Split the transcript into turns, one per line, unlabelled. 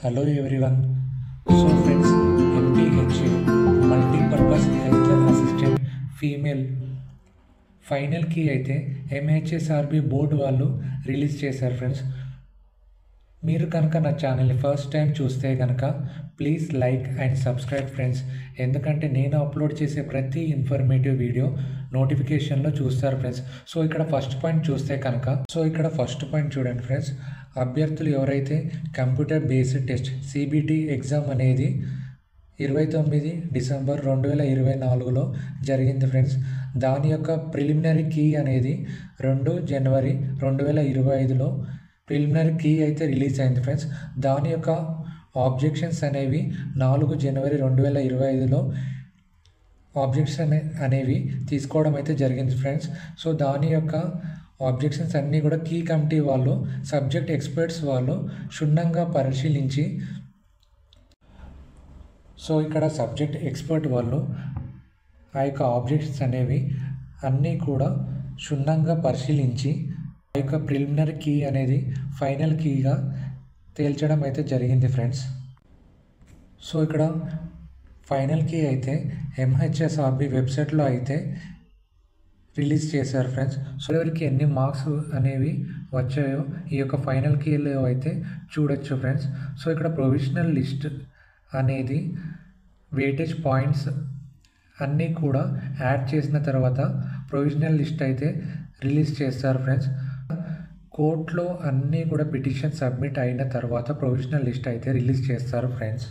Hello everyone. So friends, MPHA multipurpose health assistant female final key అయితే MHSRB board వాళ్ళు release చేశారు friends. మీరు కనుక నా ఛానల్ని ఫస్ట్ టైం చూస్తే కనుక please like and subscribe friends. ఎందుకంటే నేను అప్లోడ్ చేసే ప్రతి ఇన్ఫర్మేటివ్ వీడియో నోటిఫికేషన్లో చూస్తారు ఫ్రెండ్స్. సో ఇక్కడ ఫస్ట్ పాయింట్ చూడండి ఫ్రెండ్స్. అభ్యర్థులు ఎవరైతే computer based test CBT exam అనేది 29 డిసెంబర్ 2024లో జరిగింది ఫ్రెండ్స్. దాని యొక్క ప్రిలిమినరీ కీ అనేది 2 జనవరి 2025లో ప్రిలిమినరీ కీ అయితే రిలీజ్ అయింది ఫ్రెండ్స్. దాని యొక్క ఆబ్జెక్షన్స్ అనేవి 4 జనవరి 2025లో ఆబ్జెక్షన్ అనేవి తీసుకోవడం అయితే జరిగింది ఫ్రెండ్స్. సో దాని యొక్క ఆబ్జెక్షన్స్ అన్నీ కూడా కీ కమిటీ వాళ్ళు, సబ్జెక్ట్ ఎక్స్పర్ట్స్ వాళ్ళు క్షుణ్ణంగా పరిశీలించి, సో ఇక్కడ సబ్జెక్ట్ ఎక్స్పర్ట్ వాళ్ళు ఆ యొక్క ఆబ్జెక్షన్స్ అనేవి అన్నీ కూడా క్షుణ్ణంగా పరిశీలించి ఆ యొక్క ప్రిలిమినరీ కీ అనేది ఫైనల్ కీగా తేల్చడం అయితే జరిగింది ఫ్రెండ్స్. సో ఇక్కడ ఫైనల్ కీ అయితే MHSRB వెబ్సైట్లో అయితే రిలీజ్ చేశారు ఫ్రెండ్స్. సో ఎవరికి ఎన్ని మార్క్స్ అనేవి వచ్చాయో ఈ యొక్క ఫైనల్ కీలో అయితే చూడొచ్చు ఫ్రెండ్స్. సో ఇక్కడ ప్రొవిజనల్ లిస్ట్ అనేది వెయిటేజ్ పాయింట్స్ అన్నీ కూడా యాడ్ చేసిన తర్వాత ప్రొవిజనల్ లిస్ట్ అయితే రిలీజ్ చేస్తారు ఫ్రెండ్స్. కోర్టులో అన్నీ కూడా పిటిషన్ సబ్మిట్ అయిన తర్వాత ప్రొవిజనల్ లిస్ట్ అయితే రిలీజ్ చేస్తారు ఫ్రెండ్స్.